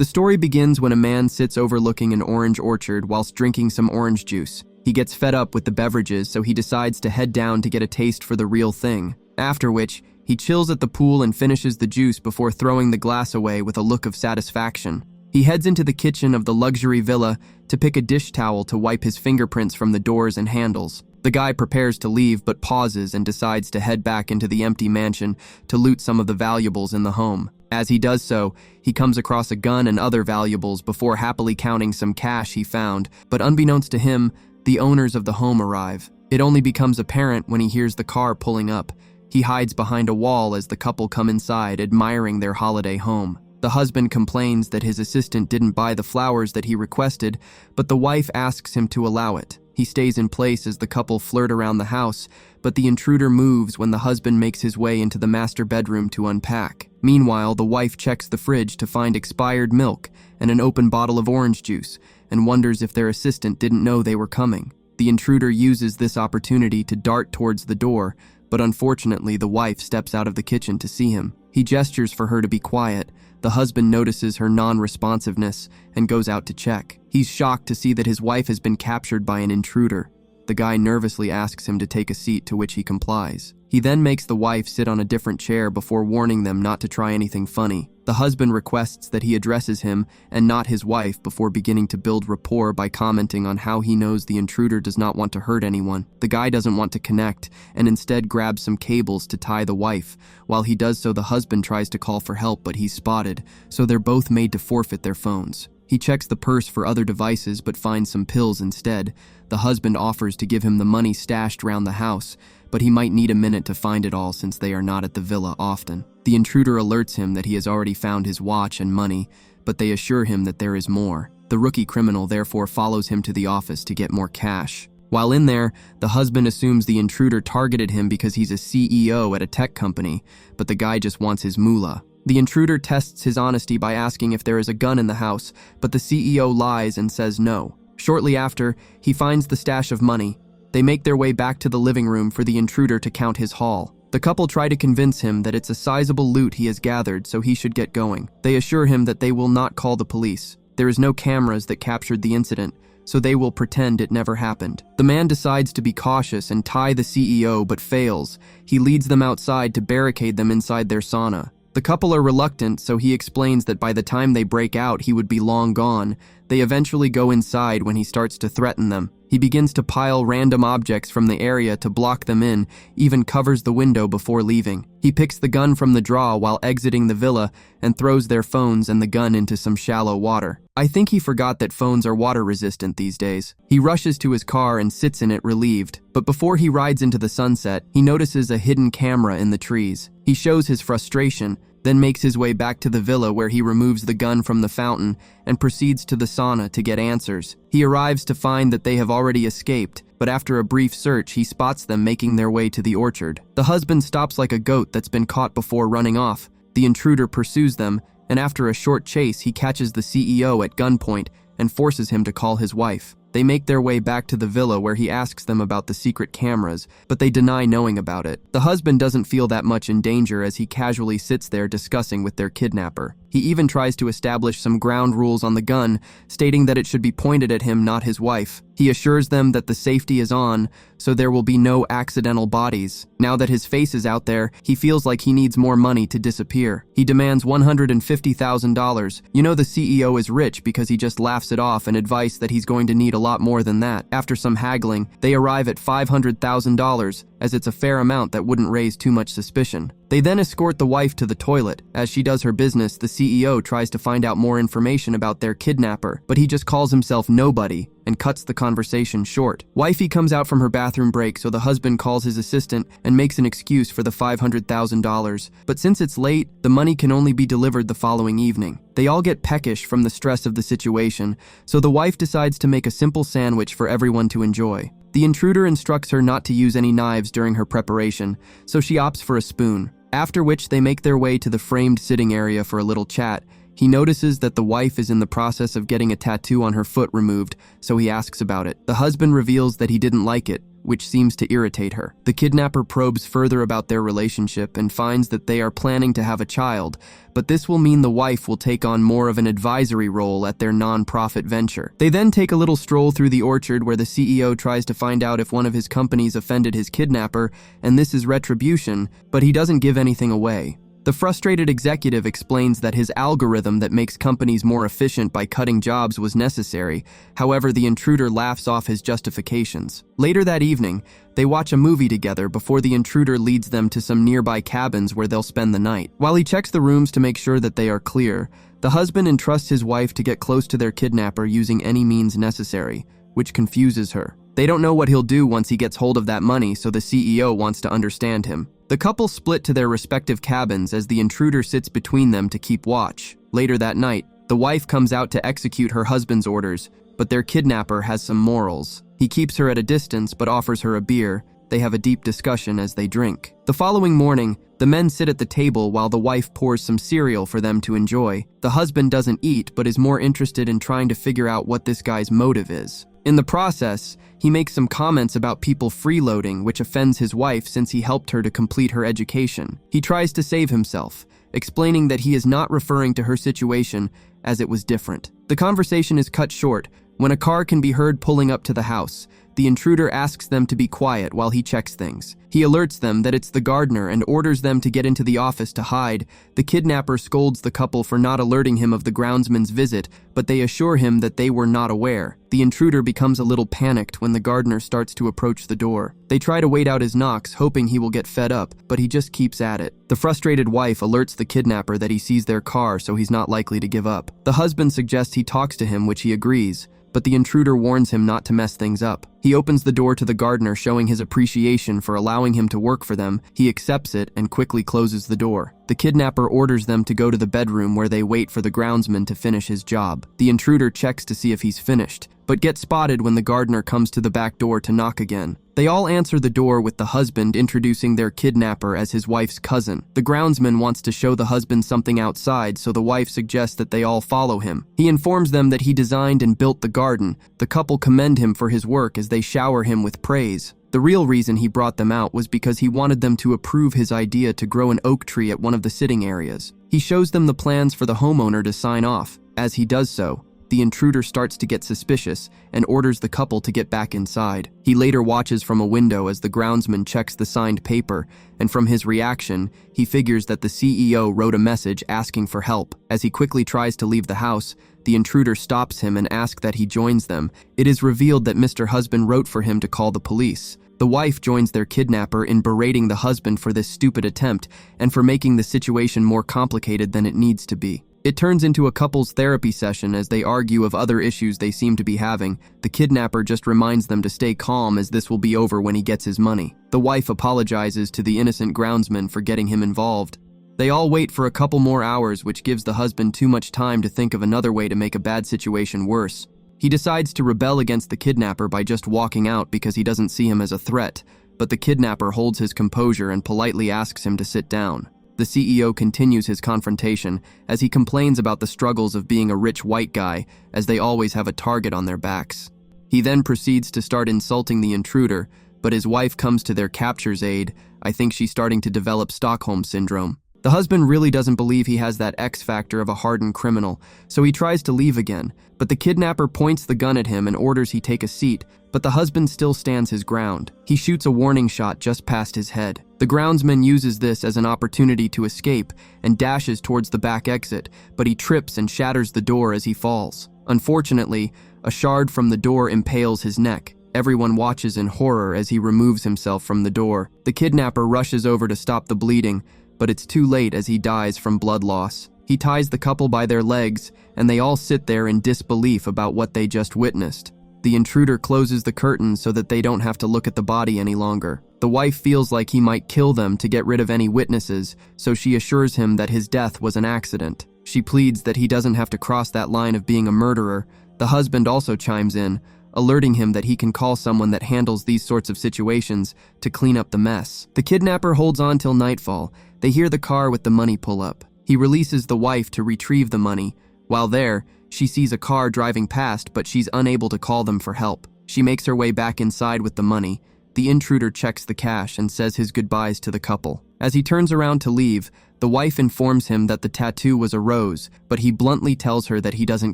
The story begins when a man sits overlooking an orange orchard whilst drinking some orange juice. He gets fed up with the beverages, so he decides to head down to get a taste for the real thing. After which, he chills at the pool and finishes the juice before throwing the glass away with a look of satisfaction. He heads into the kitchen of the luxury villa to pick a dish towel to wipe his fingerprints from the doors and handles. The guy prepares to leave but pauses and decides to head back into the empty mansion to loot some of the valuables in the home. As he does so, he comes across a gun and other valuables before happily counting some cash he found, but unbeknownst to him, the owners of the home arrive. It only becomes apparent when he hears the car pulling up. He hides behind a wall as the couple come inside, admiring their holiday home. The husband complains that his assistant didn't buy the flowers that he requested, but the wife asks him to allow it. He stays in place as the couple flirt around the house, but the intruder moves when the husband makes his way into the master bedroom to unpack. Meanwhile, the wife checks the fridge to find expired milk and an open bottle of orange juice, and wonders if their assistant didn't know they were coming. The intruder uses this opportunity to dart towards the door, but unfortunately the wife steps out of the kitchen to see him. He gestures for her to be quiet. The husband notices her non-responsiveness and goes out to check. He's shocked to see that his wife has been captured by an intruder. The guy nervously asks him to take a seat, to which he complies. He then makes the wife sit on a different chair before warning them not to try anything funny. The husband requests that he addresses him and not his wife before beginning to build rapport by commenting on how he knows the intruder does not want to hurt anyone. The guy doesn't want to connect and instead grabs some cables to tie the wife. While he does so, the husband tries to call for help, but he's spotted, so they're both made to forfeit their phones. He checks the purse for other devices but finds some pills instead. The husband offers to give him the money stashed around the house, but he might need a minute to find it all since they are not at the villa often. The intruder alerts him that he has already found his watch and money, but they assure him that there is more. The rookie criminal therefore follows him to the office to get more cash. While in there, the husband assumes the intruder targeted him because he's a CEO at a tech company, but the guy just wants his moolah. The intruder tests his honesty by asking if there is a gun in the house, but the CEO lies and says no. Shortly after, he finds the stash of money. They make their way back to the living room for the intruder to count his haul. The couple try to convince him that it's a sizable loot he has gathered, so he should get going. They assure him that they will not call the police. There is no cameras that captured the incident, so they will pretend it never happened. The man decides to be cautious and tie the CEO, but fails. He leads them outside to barricade them inside their sauna. The couple are reluctant, so he explains that by the time they break out, he would be long gone. They eventually go inside when he starts to threaten them. He begins to pile random objects from the area to block them in, even covers the window before leaving. He picks the gun from the drawer while exiting the villa and throws their phones and the gun into some shallow water. I think he forgot that phones are water resistant these days. He rushes to his car and sits in it relieved, but before he rides into the sunset, he notices a hidden camera in the trees. He shows his frustration, then makes his way back to the villa where he removes the gun from the fountain and proceeds to the sauna to get answers. He arrives to find that they have already escaped, but after a brief search, he spots them making their way to the orchard. The husband stops like a goat that's been caught before running off. The intruder pursues them, and after a short chase, he catches the CEO at gunpoint and forces him to call his wife. They make their way back to the villa where he asks them about the secret cameras, but they deny knowing about it. The husband doesn't feel that much in danger as he casually sits there discussing with their kidnapper. He even tries to establish some ground rules on the gun, stating that it should be pointed at him, not his wife. He assures them that the safety is on, so there will be no accidental bodies. Now that his face is out there, he feels like he needs more money to disappear. He demands $150,000. You know the CEO is rich because he just laughs it off and advice that he's going to need a lot more than that. After some haggling, they arrive at $500,000, as it's a fair amount that wouldn't raise too much suspicion. They then escort the wife to the toilet. As she does her business, the CEO tries to find out more information about their kidnapper, but he just calls himself nobody and cuts the conversation short. Wifey comes out from her bathroom break, so the husband calls his assistant and makes an excuse for the $500,000. But since it's late, the money can only be delivered the following evening. They all get peckish from the stress of the situation, so the wife decides to make a simple sandwich for everyone to enjoy. The intruder instructs her not to use any knives during her preparation, so she opts for a spoon. After which they make their way to the framed sitting area for a little chat. He notices that the wife is in the process of getting a tattoo on her foot removed, so he asks about it. The husband reveals that he didn't like it, which seems to irritate her. The kidnapper probes further about their relationship and finds that they are planning to have a child, but this will mean the wife will take on more of an advisory role at their non-profit venture. They then take a little stroll through the orchard where the CEO tries to find out if one of his companies offended his kidnapper, and this is retribution, but he doesn't give anything away. The frustrated executive explains that his algorithm that makes companies more efficient by cutting jobs was necessary. However, the intruder laughs off his justifications. Later that evening, they watch a movie together before the intruder leads them to some nearby cabins where they'll spend the night. While he checks the rooms to make sure that they are clear, the husband entrusts his wife to get close to their kidnapper using any means necessary, which confuses her. They don't know what he'll do once he gets hold of that money, so the CEO wants to understand him. The couple split to their respective cabins as the intruder sits between them to keep watch. Later that night, the wife comes out to execute her husband's orders, but their kidnapper has some morals. He keeps her at a distance but offers her a beer. They have a deep discussion as they drink. The following morning, the men sit at the table while the wife pours some cereal for them to enjoy. The husband doesn't eat but is more interested in trying to figure out what this guy's motive is. In the process, he makes some comments about people freeloading, which offends his wife since he helped her to complete her education. He tries to save himself, explaining that he is not referring to her situation as it was different. The conversation is cut short when a car can be heard pulling up to the house. The intruder asks them to be quiet while he checks things. He alerts them that it's the gardener and orders them to get into the office to hide. The kidnapper scolds the couple for not alerting him of the groundsman's visit, but they assure him that they were not aware. The intruder becomes a little panicked when the gardener starts to approach the door. They try to wait out his knocks, hoping he will get fed up, but he just keeps at it. The frustrated wife alerts the kidnapper that he sees their car, so he's not likely to give up. The husband suggests he talks to him, which he agrees, but the intruder warns him not to mess things up. He opens the door to the gardener, showing his appreciation for allowing him to work for them. He accepts it and quickly closes the door. The kidnapper orders them to go to the bedroom where they wait for the groundsman to finish his job. The intruder checks to see if he's finished, but gets spotted when the gardener comes to the back door to knock again. They all answer the door with the husband introducing their kidnapper as his wife's cousin. The groundsman wants to show the husband something outside, so the wife suggests that they all follow him. He informs them that he designed and built the garden. The couple commend him for his work as they shower him with praise. The real reason he brought them out was because he wanted them to approve his idea to grow an oak tree at one of the sitting areas. He shows them the plans for the homeowner to sign off. As he does so, the intruder starts to get suspicious and orders the couple to get back inside. He later watches from a window as the groundsman checks the signed paper, and from his reaction, he figures that the CEO wrote a message asking for help. As he quickly tries to leave the house, the intruder stops him and asks that he joins them. It is revealed that Mr. Husband wrote for him to call the police. The wife joins their kidnapper in berating the husband for this stupid attempt and for making the situation more complicated than it needs to be. It turns into a couple's therapy session as they argue of other issues they seem to be having. The kidnapper just reminds them to stay calm as this will be over when he gets his money. The wife apologizes to the innocent groundsman for getting him involved. They all wait for a couple more hours, which gives the husband too much time to think of another way to make a bad situation worse. He decides to rebel against the kidnapper by just walking out because he doesn't see him as a threat, but the kidnapper holds his composure and politely asks him to sit down. The CEO continues his confrontation as he complains about the struggles of being a rich white guy, as they always have a target on their backs. He then proceeds to start insulting the intruder, but his wife comes to their capture's aid. I think she's starting to develop Stockholm Syndrome. The husband really doesn't believe he has that X factor of a hardened criminal, so he tries to leave again, but the kidnapper points the gun at him and orders he take a seat, but the husband still stands his ground. He shoots a warning shot just past his head. The groundsman uses this as an opportunity to escape and dashes towards the back exit, but he trips and shatters the door as he falls. Unfortunately, a shard from the door impales his neck. Everyone watches in horror as he removes himself from the door. The kidnapper rushes over to stop the bleeding, but it's too late as he dies from blood loss. He ties the couple by their legs, and they all sit there in disbelief about what they just witnessed. The intruder closes the curtain so that they don't have to look at the body any longer. The wife feels like he might kill them to get rid of any witnesses, so she assures him that his death was an accident. She pleads that he doesn't have to cross that line of being a murderer. The husband also chimes in, alerting him that he can call someone that handles these sorts of situations to clean up the mess. The kidnapper holds on till nightfall. They hear the car with the money pull up. He releases the wife to retrieve the money. While there, she sees a car driving past, but she's unable to call them for help. She makes her way back inside with the money. The intruder checks the cash and says his goodbyes to the couple. As he turns around to leave, the wife informs him that the tattoo was a rose, but he bluntly tells her that he doesn't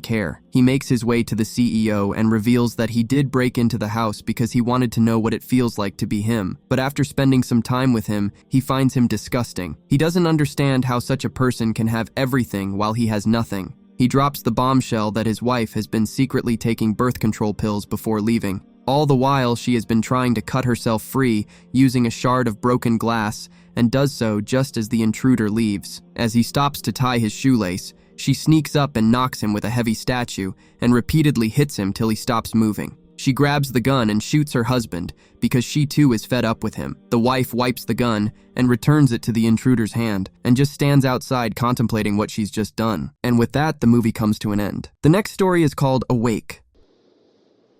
care. He makes his way to the CEO and reveals that he did break into the house because he wanted to know what it feels like to be him. But after spending some time with him, he finds him disgusting. He doesn't understand how such a person can have everything while he has nothing. He drops the bombshell that his wife has been secretly taking birth control pills before leaving. All the while, she has been trying to cut herself free using a shard of broken glass and does so just as the intruder leaves. As he stops to tie his shoelace, she sneaks up and knocks him with a heavy statue and repeatedly hits him till he stops moving. She grabs the gun and shoots her husband because she too is fed up with him. The wife wipes the gun and returns it to the intruder's hand and just stands outside contemplating what she's just done. And with that, the movie comes to an end. The next story is called Awake.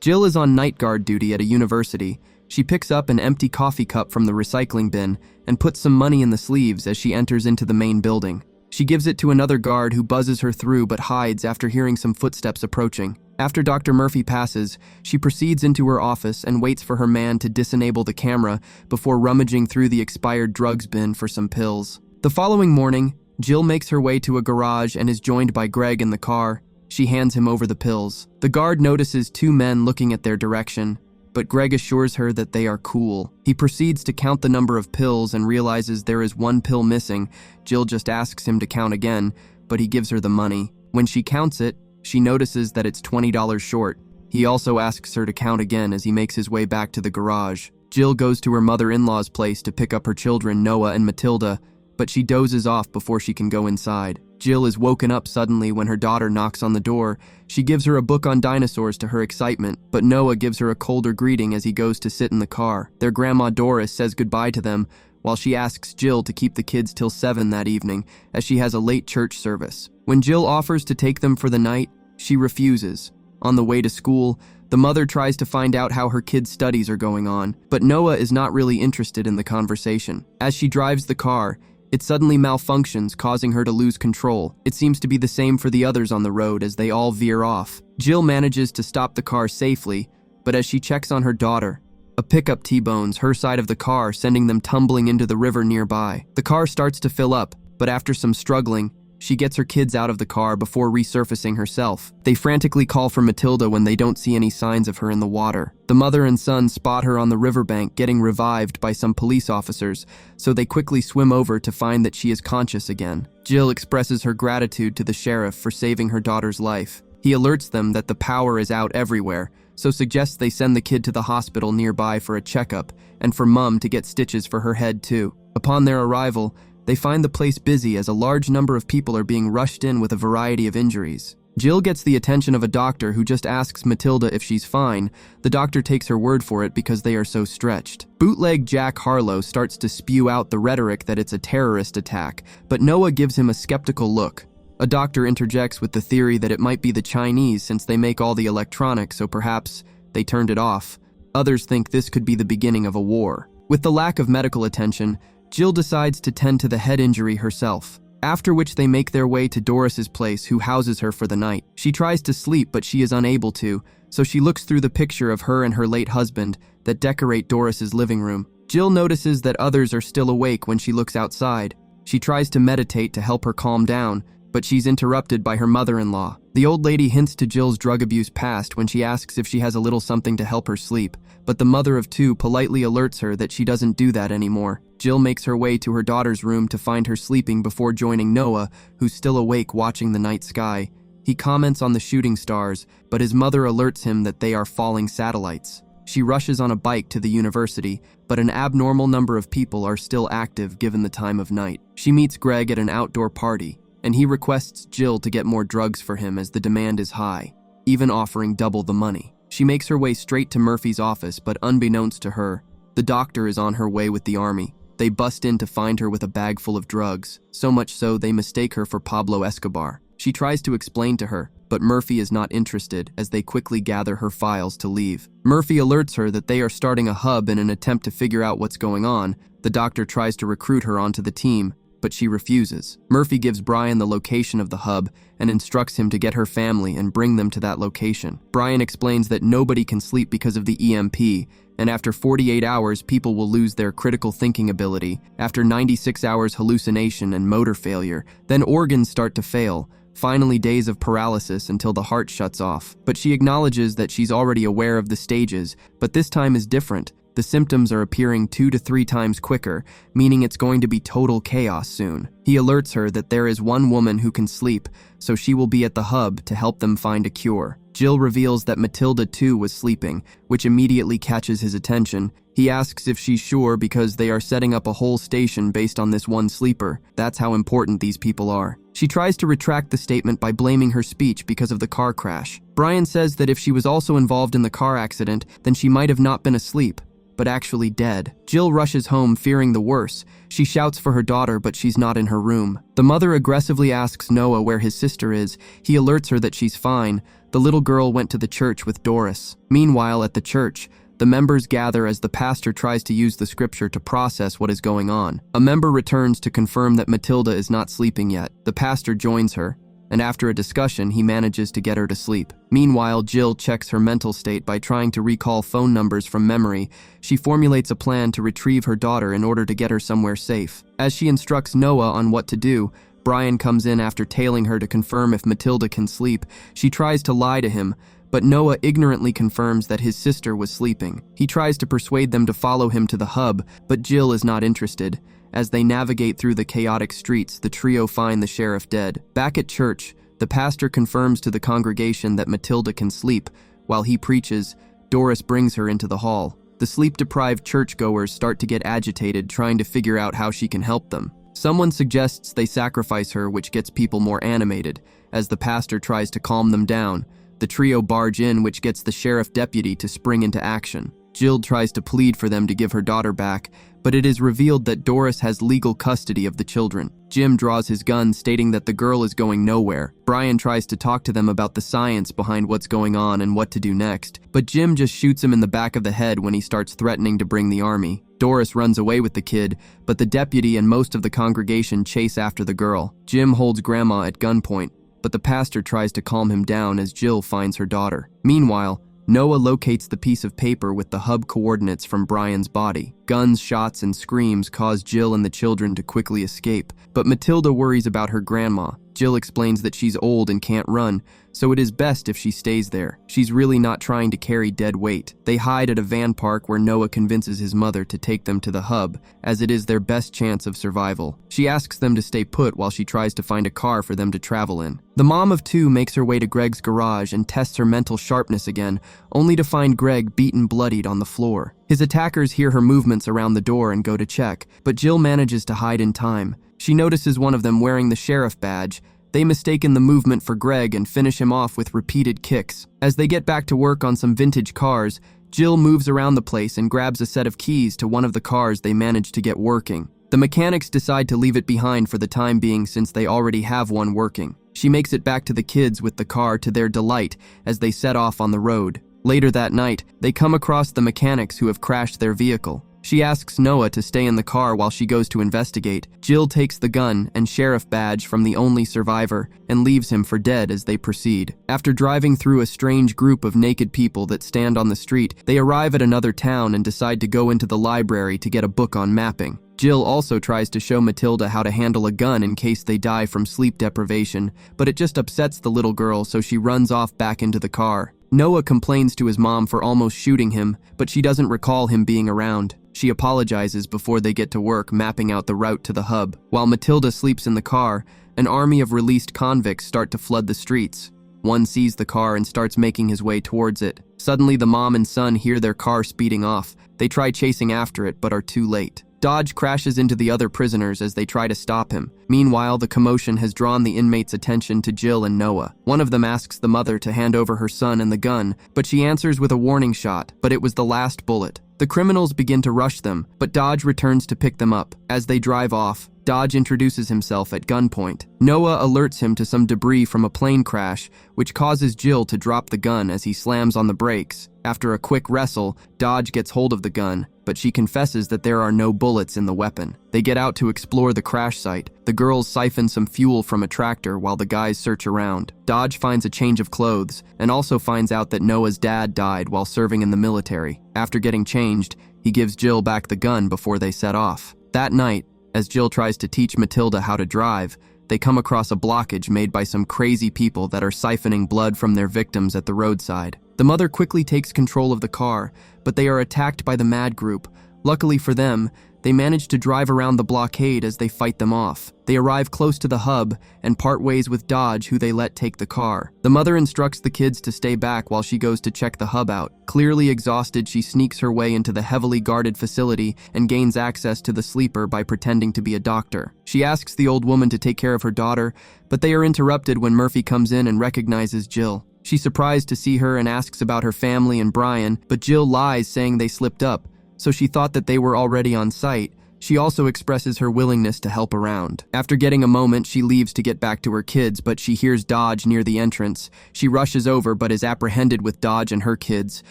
Jill is on night guard duty at a university. She picks up an empty coffee cup from the recycling bin and puts some money in the sleeves as she enters into the main building. She gives it to another guard who buzzes her through but hides after hearing some footsteps approaching. After Dr. Murphy passes, she proceeds into her office and waits for her man to disenable the camera before rummaging through the expired drugs bin for some pills. The following morning, Jill makes her way to a garage and is joined by Greg in the car. She hands him over the pills. The guard notices two men looking at their direction, but Greg assures her that they are cool. He proceeds to count the number of pills and realizes there is one pill missing. Jill just asks him to count again, but he gives her the money. When she counts it, she notices that it's $20 short. He also asks her to count again as he makes his way back to the garage. Jill goes to her mother-in-law's place to pick up her children, Noah and Matilda, but she dozes off before she can go inside. Jill is woken up suddenly when her daughter knocks on the door. She gives her a book on dinosaurs to her excitement, but Noah gives her a colder greeting as he goes to sit in the car. Their grandma Doris says goodbye to them, while she asks Jill to keep the kids till 7 that evening, as she has a late church service. When Jill offers to take them for the night, she refuses. On the way to school, the mother tries to find out how her kids' studies are going on, but Noah is not really interested in the conversation. As she drives the car, it suddenly malfunctions, causing her to lose control. It seems to be the same for the others on the road as they all veer off. Jill manages to stop the car safely, but as she checks on her daughter, a pickup T-bones her side of the car, sending them tumbling into the river nearby. The car starts to fill up, but after some struggling, she gets her kids out of the car before resurfacing herself. They frantically call for Matilda when they don't see any signs of her in the water. The mother and son spot her on the riverbank getting revived by some police officers, so they quickly swim over to find that she is conscious again. Jill expresses her gratitude to the sheriff for saving her daughter's life. He alerts them that the power is out everywhere, so suggests they send the kid to the hospital nearby for a checkup and for Mum to get stitches for her head too. Upon their arrival, they find the place busy as a large number of people are being rushed in with a variety of injuries. Jill gets the attention of a doctor who just asks Matilda if she's fine. The doctor takes her word for it because they are so stretched. Bootleg Jack Harlow starts to spew out the rhetoric that it's a terrorist attack, but Noah gives him a skeptical look. A doctor interjects with the theory that it might be the Chinese since they make all the electronics, so perhaps they turned it off. Others think this could be the beginning of a war. With the lack of medical attention, Jill decides to tend to the head injury herself, after which they make their way to Doris's place, who houses her for the night. She tries to sleep, but she is unable to, so she looks through the picture of her and her late husband that decorate Doris's living room. Jill notices that others are still awake when she looks outside. She tries to meditate to help her calm down, but she's interrupted by her mother-in-law. The old lady hints to Jill's drug abuse past when she asks if she has a little something to help her sleep, but the mother of two politely alerts her that she doesn't do that anymore. Jill makes her way to her daughter's room to find her sleeping before joining Noah, who's still awake watching the night sky. He comments on the shooting stars, but his mother alerts him that they are falling satellites. She rushes on a bike to the university, but an abnormal number of people are still active given the time of night. She meets Greg at an outdoor party, and he requests Jill to get more drugs for him as the demand is high, even offering double the money. She makes her way straight to Murphy's office, but unbeknownst to her, the doctor is on her way with the army. They bust in to find her with a bag full of drugs, so much so they mistake her for Pablo Escobar. She tries to explain to her, but Murphy is not interested as they quickly gather her files to leave. Murphy alerts her that they are starting a hub in an attempt to figure out what's going on. The doctor tries to recruit her onto the team, but she refuses. Murphy gives Brian the location of the hub and instructs him to get her family and bring them to that location. Brian explains that nobody can sleep because of the EMP, and after 48 hours, people will lose their critical thinking ability. After 96 hours, hallucination and motor failure. Then organs start to fail. Finally, days of paralysis until the heart shuts off. But she acknowledges that she's already aware of the stages, but this time is different. The symptoms are appearing 2 to 3 times quicker, meaning it's going to be total chaos soon. He alerts her that there is one woman who can sleep, so she will be at the hub to help them find a cure. Jill reveals that Matilda too was sleeping, which immediately catches his attention. He asks if she's sure because they are setting up a whole station based on this one sleeper. That's how important these people are. She tries to retract the statement by blaming her speech because of the car crash. Brian says that if she was also involved in the car accident, then she might have not been asleep, but actually dead. Jill rushes home fearing the worst. She shouts for her daughter, but she's not in her room. The mother aggressively asks Noah where his sister is. He alerts her that she's fine. The little girl went to the church with Doris. Meanwhile, at the church, the members gather as the pastor tries to use the scripture to process what is going on. A member returns to confirm that Matilda is not sleeping yet. The pastor joins her, and after a discussion, he manages to get her to sleep. Meanwhile, Jill checks her mental state by trying to recall phone numbers from memory. She formulates a plan to retrieve her daughter in order to get her somewhere safe. As she instructs Noah on what to do, Brian comes in after tailing her to confirm if Matilda can sleep. She tries to lie to him, but Noah ignorantly confirms that his sister was sleeping. He tries to persuade them to follow him to the hub, but Jill is not interested. As they navigate through the chaotic streets, the trio find the sheriff dead. Back at church, the pastor confirms to the congregation that Matilda can sleep. While he preaches, Doris brings her into the hall. The sleep-deprived churchgoers start to get agitated, trying to figure out how she can help them. Someone suggests they sacrifice her, which gets people more animated. As the pastor tries to calm them down, the trio barge in, which gets the sheriff deputy to spring into action. Jill tries to plead for them to give her daughter back, but it is revealed that Doris has legal custody of the children. Jim draws his gun, stating that the girl is going nowhere. Brian tries to talk to them about the science behind what's going on and what to do next, but Jim just shoots him in the back of the head when he starts threatening to bring the army. Doris runs away with the kid, but the deputy and most of the congregation chase after the girl. Jim holds Grandma at gunpoint, but the pastor tries to calm him down as Jill finds her daughter. Meanwhile, Noah locates the piece of paper with the hub coordinates from Brian's body. Guns, shots, and screams cause Jill and the children to quickly escape, but Matilda worries about her grandma. Jill explains that she's old and can't run, so it is best if she stays there. She's really not trying to carry dead weight. They hide at a van park where Noah convinces his mother to take them to the hub, as it is their best chance of survival. She asks them to stay put while she tries to find a car for them to travel in. The mom of two makes her way to Greg's garage and tests her mental sharpness again, only to find Greg beaten bloodied on the floor. His attackers hear her movements around the door and go to check, but Jill manages to hide in time. She notices one of them wearing the sheriff badge. They mistaken the movement for Greg and finish him off with repeated kicks. As they get back to work on some vintage cars, Jill moves around the place and grabs a set of keys to one of the cars they manage to get working. The mechanics decide to leave it behind for the time being since they already have one working. She makes it back to the kids with the car to their delight as they set off on the road. Later that night, they come across the mechanics who have crashed their vehicle. She asks Noah to stay in the car while she goes to investigate. Jill takes the gun and sheriff badge from the only survivor and leaves him for dead as they proceed. After driving through a strange group of naked people that stand on the street, they arrive at another town and decide to go into the library to get a book on mapping. Jill also tries to show Matilda how to handle a gun in case they die from sleep deprivation, but it just upsets the little girl, so she runs off back into the car. Noah complains to his mom for almost shooting him, but she doesn't recall him being around. She apologizes before they get to work mapping out the route to the hub. While Matilda sleeps in the car, an army of released convicts start to flood the streets. One sees the car and starts making his way towards it. Suddenly, the mom and son hear their car speeding off. They try chasing after it, but are too late. Dodge crashes into the other prisoners as they try to stop him. Meanwhile, the commotion has drawn the inmates' attention to Jill and Noah. One of them asks the mother to hand over her son and the gun, but she answers with a warning shot, but it was the last bullet. The criminals begin to rush them, but Dodge returns to pick them up. As they drive off, Dodge introduces himself at gunpoint. Noah alerts him to some debris from a plane crash, which causes Jill to drop the gun as he slams on the brakes. After a quick wrestle, Dodge gets hold of the gun, but she confesses that there are no bullets in the weapon. They get out to explore the crash site. The girls siphon some fuel from a tractor while the guys search around. Dodge finds a change of clothes and also finds out that Noah's dad died while serving in the military. After getting changed, he gives Jill back the gun before they set off. That night, as Jill tries to teach Matilda how to drive, they come across a blockage made by some crazy people that are siphoning blood from their victims at the roadside. The mother quickly takes control of the car, but they are attacked by the mad group. Luckily for them, they manage to drive around the blockade as they fight them off. They arrive close to the hub and part ways with Dodge, who they let take the car. The mother instructs the kids to stay back while she goes to check the hub out. Clearly exhausted, she sneaks her way into the heavily guarded facility and gains access to the sleeper by pretending to be a doctor. She asks the old woman to take care of her daughter, but they are interrupted when Murphy comes in and recognizes Jill. She's surprised to see her and asks about her family and Brian, but Jill lies, saying they slipped up, so she thought that they were already on site. She also expresses her willingness to help around. After getting a moment, she leaves to get back to her kids, but she hears Dodge near the entrance. She rushes over but is apprehended with Dodge and her kids.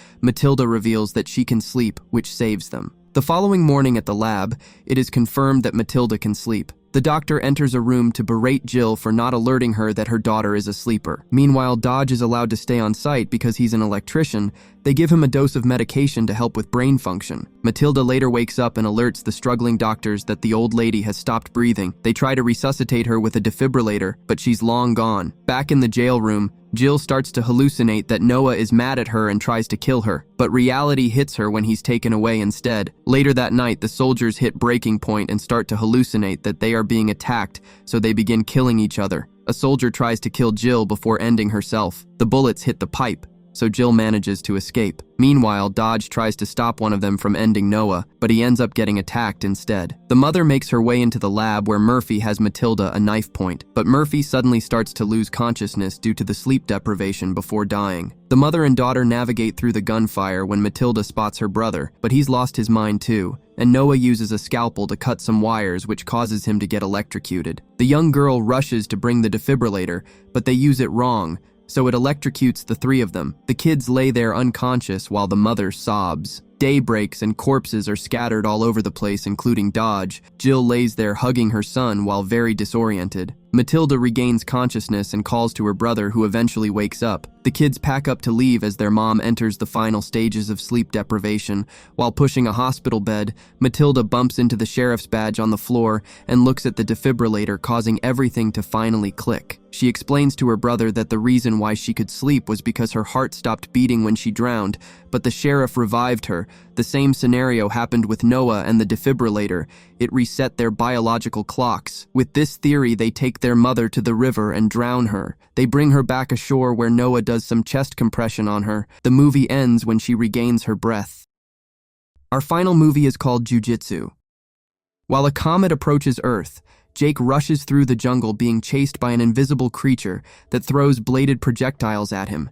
Matilda reveals that she can sleep, which saves them. The following morning at the lab, it is confirmed that Matilda can sleep. The doctor enters a room to berate Jill for not alerting her that her daughter is a sleeper. Meanwhile, Dodge is allowed to stay on site because he's an electrician. They give him a dose of medication to help with brain function. Matilda later wakes up and alerts the struggling doctors that the old lady has stopped breathing. They try to resuscitate her with a defibrillator, but she's long gone. Back in the jail room, Jill starts to hallucinate that Noah is mad at her and tries to kill her, but reality hits her when he's taken away instead. Later that night, the soldiers hit breaking point and start to hallucinate that they are being attacked, so they begin killing each other. A soldier tries to kill Jill before ending herself. The bullets hit the pipe, so Jill manages to escape. Meanwhile, Dodge tries to stop one of them from ending Noah, but he ends up getting attacked instead. The mother makes her way into the lab where Murphy has Matilda a knife point, but Murphy suddenly starts to lose consciousness due to the sleep deprivation before dying. The mother and daughter navigate through the gunfire when Matilda spots her brother, but he's lost his mind too, and Noah uses a scalpel to cut some wires, which causes him to get electrocuted. The young girl rushes to bring the defibrillator, but they use it wrong, so it electrocutes the three of them. The kids lay there unconscious while the mother sobs. Day breaks and corpses are scattered all over the place, including Dodge. Jill lays there hugging her son while very disoriented. Matilda regains consciousness and calls to her brother, who eventually wakes up. The kids pack up to leave as their mom enters the final stages of sleep deprivation. While pushing a hospital bed, Matilda bumps into the sheriff's badge on the floor and looks at the defibrillator, causing everything to finally click. She explains to her brother that the reason why she could sleep was because her heart stopped beating when she drowned, but the sheriff revived her. The same scenario happened with Noah and the defibrillator. It reset their biological clocks. With this theory, they take their mother to the river and drown her. They bring her back ashore where Noah does some chest compression on her. The movie ends when she regains her breath. Our final movie is called Jiu Jitsu. While a comet approaches Earth, Jake rushes through the jungle being chased by an invisible creature that throws bladed projectiles at him.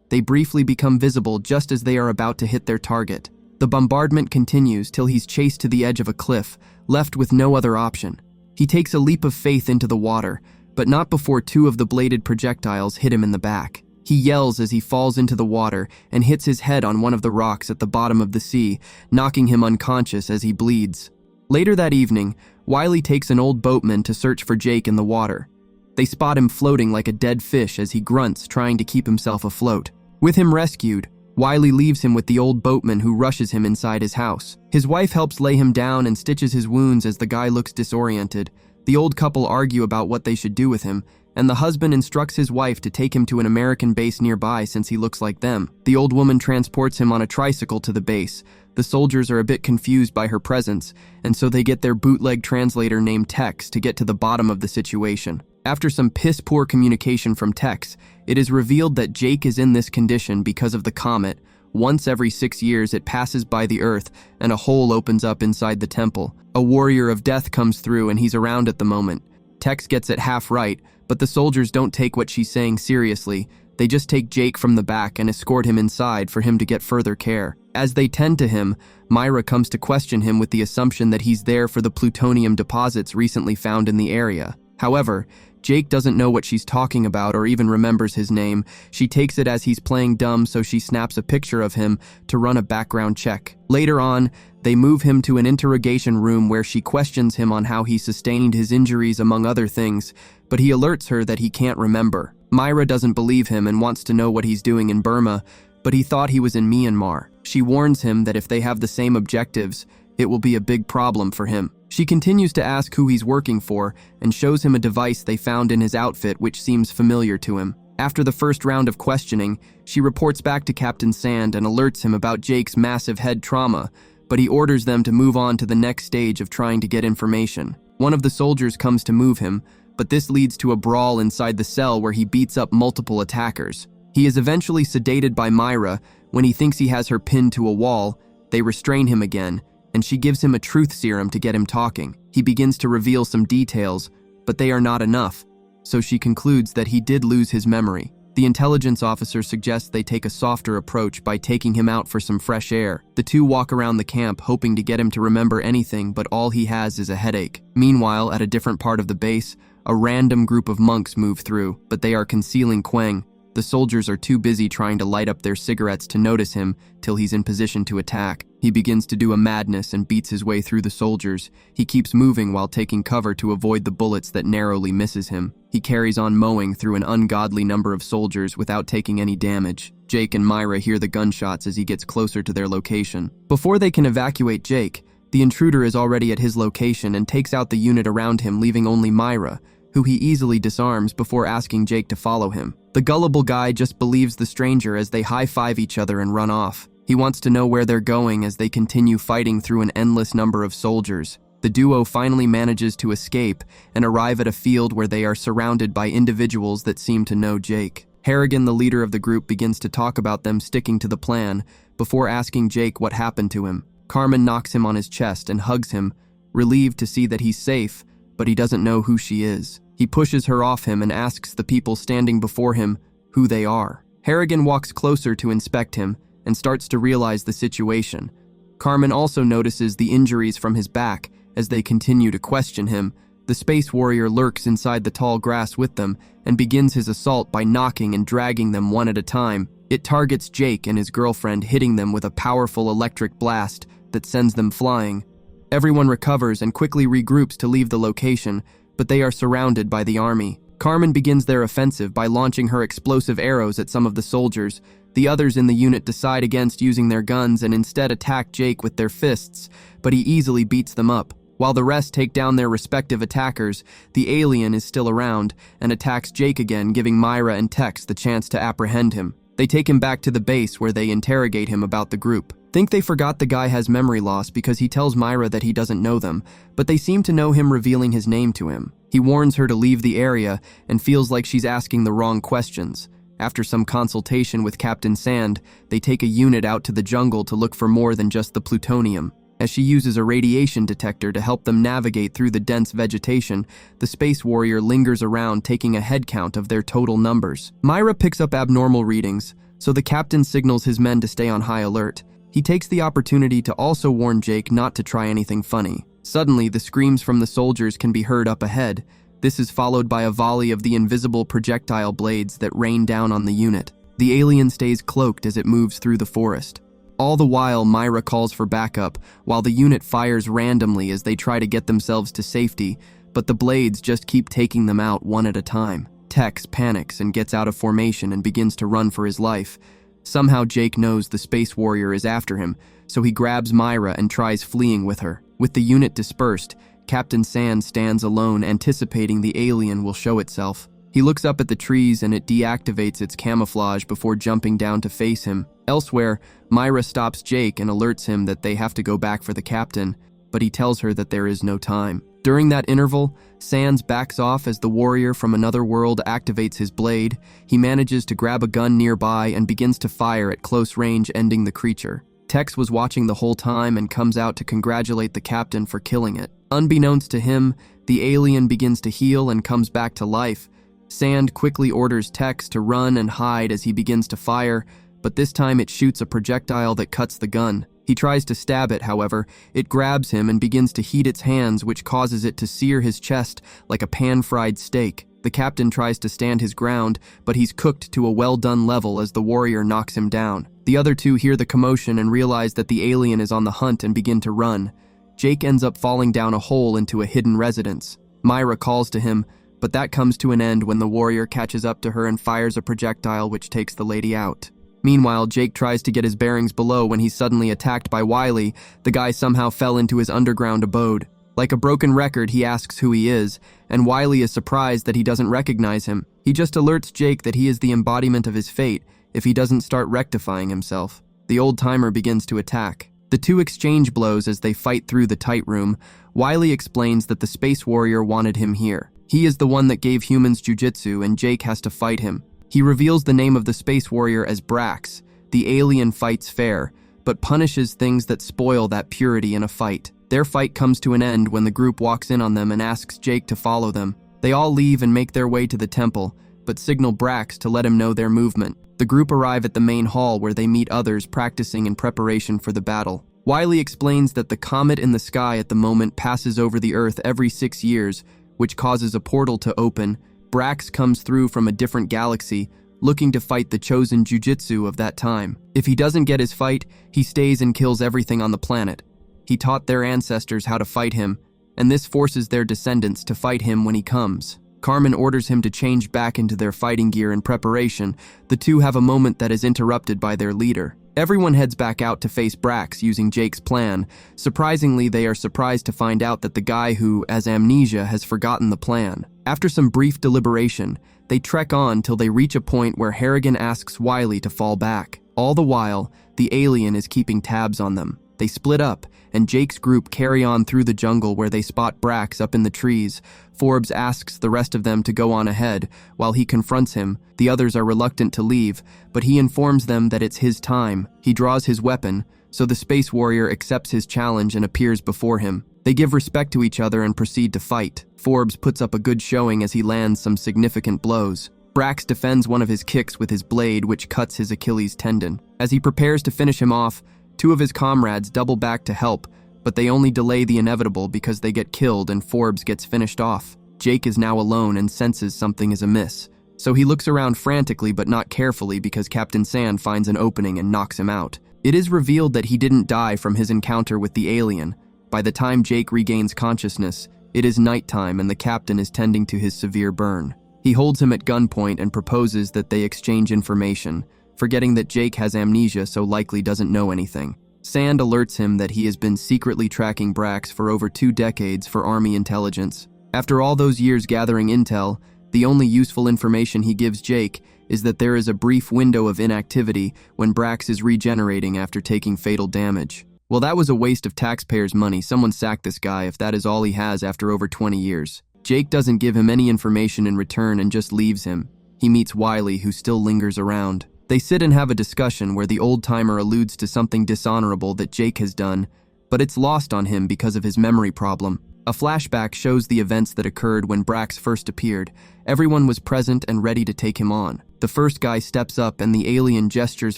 They briefly become visible just as they are about to hit their target. The bombardment continues till he's chased to the edge of a cliff, left with no other option. He takes a leap of faith into the water, but not before two of the bladed projectiles hit him in the back. He yells as he falls into the water and hits his head on one of the rocks at the bottom of the sea, knocking him unconscious as he bleeds. Later that evening, Wiley takes an old boatman to search for Jake in the water. They spot him floating like a dead fish as he grunts, trying to keep himself afloat. With him rescued, Wiley leaves him with the old boatman, who rushes him inside his house. His wife helps lay him down and stitches his wounds as the guy looks disoriented. The old couple argue about what they should do with him, and the husband instructs his wife to take him to an American base nearby since he looks like them. The old woman transports him on a tricycle to the base. The soldiers are a bit confused by her presence, and so they get their bootleg translator named Tex to get to the bottom of the situation. After some piss-poor communication from Tex, it is revealed that Jake is in this condition because of the comet. Once every 6 years, it passes by the Earth, and a hole opens up inside the temple. A warrior of death comes through, and he's around at the moment. Tex gets it half right, but the soldiers don't take what she's saying seriously. They just take Jake from the back and escort him inside for him to get further care. As they tend to him, Myra comes to question him with the assumption that he's there for the plutonium deposits recently found in the area. However, Jake doesn't know what she's talking about or even remembers his name. She takes it as he's playing dumb, so she snaps a picture of him to run a background check. Later on, they move him to an interrogation room where she questions him on how he sustained his injuries, among other things, but he alerts her that he can't remember. Myra doesn't believe him and wants to know what he's doing in Burma, but he thought he was in Myanmar. She warns him that if they have the same objectives, it will be a big problem for him. She continues to ask who he's working for and shows him a device they found in his outfit which seems familiar to him. After the first round of questioning, she reports back to Captain Sand and alerts him about Jake's massive head trauma, but he orders them to move on to the next stage of trying to get information. One of the soldiers comes to move him, but this leads to a brawl inside the cell where he beats up multiple attackers. He is eventually sedated by Myra. When he thinks he has her pinned to a wall, they restrain him again, and she gives him a truth serum to get him talking. He begins to reveal some details, but they are not enough, so she concludes that he did lose his memory. The intelligence officer suggests they take a softer approach by taking him out for some fresh air. The two walk around the camp hoping to get him to remember anything, but all he has is a headache. Meanwhile, at a different part of the base, a random group of monks move through, but they are concealing Quang. The soldiers are too busy trying to light up their cigarettes to notice him till he's in position to attack. He begins to do a madness and beats his way through the soldiers. He keeps moving while taking cover to avoid the bullets that narrowly misses him. He carries on mowing through an ungodly number of soldiers without taking any damage. Jake and Myra hear the gunshots as he gets closer to their location. Before they can evacuate Jake, the intruder is already at his location and takes out the unit around him, leaving only Myra, who he easily disarms before asking Jake to follow him. The gullible guy just believes the stranger as they high-five each other and run off. He wants to know where they're going as they continue fighting through an endless number of soldiers. The duo finally manages to escape and arrive at a field where they are surrounded by individuals that seem to know Jake. Harrigan, the leader of the group, begins to talk about them sticking to the plan before asking Jake what happened to him. Carmen knocks him on his chest and hugs him, relieved to see that he's safe, but he doesn't know who she is. He pushes her off him and asks the people standing before him who they are. Harrigan walks closer to inspect him and starts to realize the situation. Carmen also notices the injuries from his back as they continue to question him. The space warrior lurks inside the tall grass with them and begins his assault by knocking and dragging them one at a time. It targets Jake and his girlfriend, hitting them with a powerful electric blast that sends them flying. Everyone recovers and quickly regroups to leave the location, but they are surrounded by the army. Carmen begins their offensive by launching her explosive arrows at some of the soldiers. The others in the unit decide against using their guns and instead attack Jake with their fists, but he easily beats them up. While the rest take down their respective attackers, the alien is still around and attacks Jake again, giving Myra and Tex the chance to apprehend him. They take him back to the base where they interrogate him about the group. Think they forgot the guy has memory loss because he tells Myra that he doesn't know them, but they seem to know him, revealing his name to him. He warns her to leave the area and feels like she's asking the wrong questions. After some consultation with Captain Sand, they take a unit out to the jungle to look for more than just the plutonium. As she uses a radiation detector to help them navigate through the dense vegetation, the space warrior lingers around, taking a head count of their total numbers. Myra picks up abnormal readings, so the captain signals his men to stay on high alert. He takes the opportunity to also warn Jake not to try anything funny. Suddenly, the screams from the soldiers can be heard up ahead. This is followed by a volley of the invisible projectile blades that rain down on the unit. The alien stays cloaked as it moves through the forest. All the while, Myra calls for backup, while the unit fires randomly as they try to get themselves to safety, but the blades just keep taking them out one at a time. Tex panics and gets out of formation and begins to run for his life. Somehow Jake knows the space warrior is after him, so he grabs Myra and tries fleeing with her. With the unit dispersed, Captain Sand stands alone, anticipating the alien will show itself. He looks up at the trees and it deactivates its camouflage before jumping down to face him. Elsewhere, Myra stops Jake and alerts him that they have to go back for the captain, but he tells her that there is no time. During that interval, Sands backs off as the warrior from another world activates his blade. He manages to grab a gun nearby and begins to fire at close range, ending the creature. Tex was watching the whole time and comes out to congratulate the captain for killing it. Unbeknownst to him, the alien begins to heal and comes back to life. Sand quickly orders Tex to run and hide as he begins to fire, but this time it shoots a projectile that cuts the gun. He tries to stab it, however. It grabs him and begins to heat its hands, which causes it to sear his chest like a pan-fried steak. The captain tries to stand his ground, but he's cooked to a well-done level as the warrior knocks him down. The other two hear the commotion and realize that the alien is on the hunt and begin to run. Jake ends up falling down a hole into a hidden residence. Myra calls to him, but that comes to an end when the warrior catches up to her and fires a projectile which takes the lady out. Meanwhile, Jake tries to get his bearings below when he's suddenly attacked by Wiley. The guy somehow fell into his underground abode. Like a broken record, he asks who he is, and Wiley is surprised that he doesn't recognize him. He just alerts Jake that he is the embodiment of his fate if he doesn't start rectifying himself. The old-timer begins to attack. The two exchange blows as they fight through the tight room. Wiley explains that the space warrior wanted him here. He is the one that gave humans Jiu Jitsu, and Jake has to fight him. He reveals the name of the space warrior as Brax. The alien fights fair, but punishes things that spoil that purity in a fight. Their fight comes to an end when the group walks in on them and asks Jake to follow them. They all leave and make their way to the temple, but signal Brax to let him know their movement. The group arrive at the main hall where they meet others practicing in preparation for the battle. Wiley explains that the comet in the sky at the moment passes over the Earth every 6 years, which causes a portal to open. Brax comes through from a different galaxy, looking to fight the chosen jujitsu of that time. If he doesn't get his fight, he stays and kills everything on the planet. He taught their ancestors how to fight him, and this forces their descendants to fight him when he comes. Carmen orders him to change back into their fighting gear in preparation. The two have a moment that is interrupted by their leader. Everyone heads back out to face Brax using Jake's plan. Surprisingly, they are surprised to find out that the guy who has amnesia has forgotten the plan. After some brief deliberation, they trek on till they reach a point where Harrigan asks Wiley to fall back. All the while, the alien is keeping tabs on them. They split up, and Jake's group carry on through the jungle where they spot Brax up in the trees. Forbes asks the rest of them to go on ahead. While he confronts him, the others are reluctant to leave, but he informs them that it's his time. He draws his weapon, so the space warrior accepts his challenge and appears before him. They give respect to each other and proceed to fight. Forbes puts up a good showing as he lands some significant blows. Brax defends one of his kicks with his blade, which cuts his Achilles tendon. As he prepares to finish him off, two of his comrades double back to help, but they only delay the inevitable because they get killed and Forbes gets finished off. Jake is now alone and senses something is amiss, so he looks around frantically but not carefully because Captain Sand finds an opening and knocks him out. It is revealed that he didn't die from his encounter with the alien. By the time Jake regains consciousness, it is nighttime and the captain is tending to his severe burn. He holds him at gunpoint and proposes that they exchange information, forgetting that Jake has amnesia so likely doesn't know anything. Sand alerts him that he has been secretly tracking Brax for over 2 decades for Army intelligence. After all those years gathering intel, the only useful information he gives Jake is that there is a brief window of inactivity when Brax is regenerating after taking fatal damage. Well, that was a waste of taxpayers' money. Someone sack this guy if that is all he has after over 20 years. Jake doesn't give him any information in return and just leaves him. He meets Wiley, who still lingers around. They sit and have a discussion where the old-timer alludes to something dishonorable that Jake has done, but it's lost on him because of his memory problem. A flashback shows the events that occurred when Brax first appeared. Everyone was present and ready to take him on. The first guy steps up and the alien gestures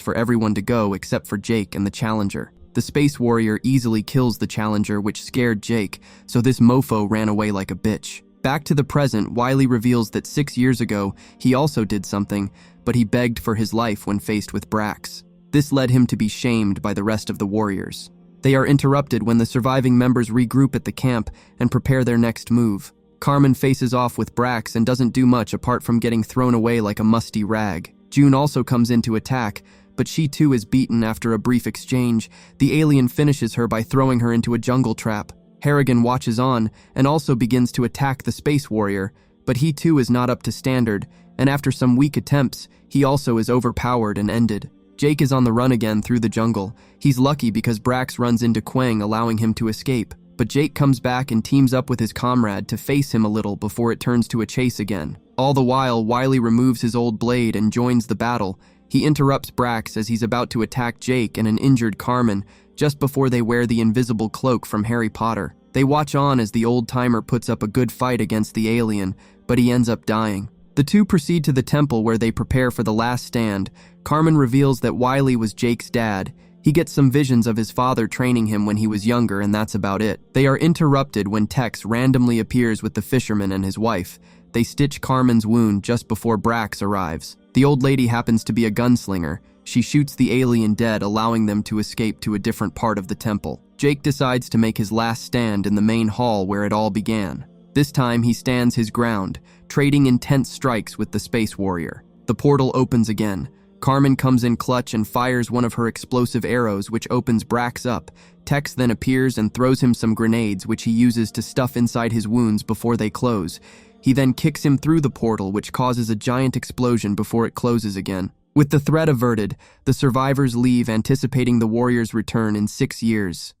for everyone to go except for Jake and the challenger. The space warrior easily kills the challenger, which scared Jake, so this mofo ran away like a bitch. Back to the present, Wiley reveals that 6 years ago, he also did something, but he begged for his life when faced with Brax. This led him to be shamed by the rest of the warriors. They are interrupted when the surviving members regroup at the camp and prepare their next move. Carmen faces off with Brax and doesn't do much apart from getting thrown away like a musty rag. June also comes in to attack, but she too is beaten after a brief exchange. The alien finishes her by throwing her into a jungle trap. Harrigan watches on and also begins to attack the space warrior, but he too is not up to standard, and after some weak attempts, he also is overpowered and ended. Jake is on the run again through the jungle. He's lucky because Brax runs into Quang, allowing him to escape. But Jake comes back and teams up with his comrade to face him a little before it turns to a chase again. All the while, Wiley removes his old blade and joins the battle. He interrupts Brax as he's about to attack Jake and an injured Carmen just before they wear the invisible cloak from Harry Potter. They watch on as the old-timer puts up a good fight against the alien, but he ends up dying. The two proceed to the temple where they prepare for the last stand. Carmen reveals that Wiley was Jake's dad. He gets some visions of his father training him when he was younger, and that's about it. They are interrupted when Tex randomly appears with the fisherman and his wife. They stitch Carmen's wound just before Brax arrives. The old lady happens to be a gunslinger. She shoots the alien dead, allowing them to escape to a different part of the temple. Jake decides to make his last stand in the main hall where it all began. This time he stands his ground, trading intense strikes with the space warrior. The portal opens again. Carmen comes in clutch and fires one of her explosive arrows, which opens Brax up. Tex then appears and throws him some grenades, which he uses to stuff inside his wounds before they close. He then kicks him through the portal, which causes a giant explosion before it closes again. With the threat averted, the survivors leave, anticipating the warrior's return in 6 years.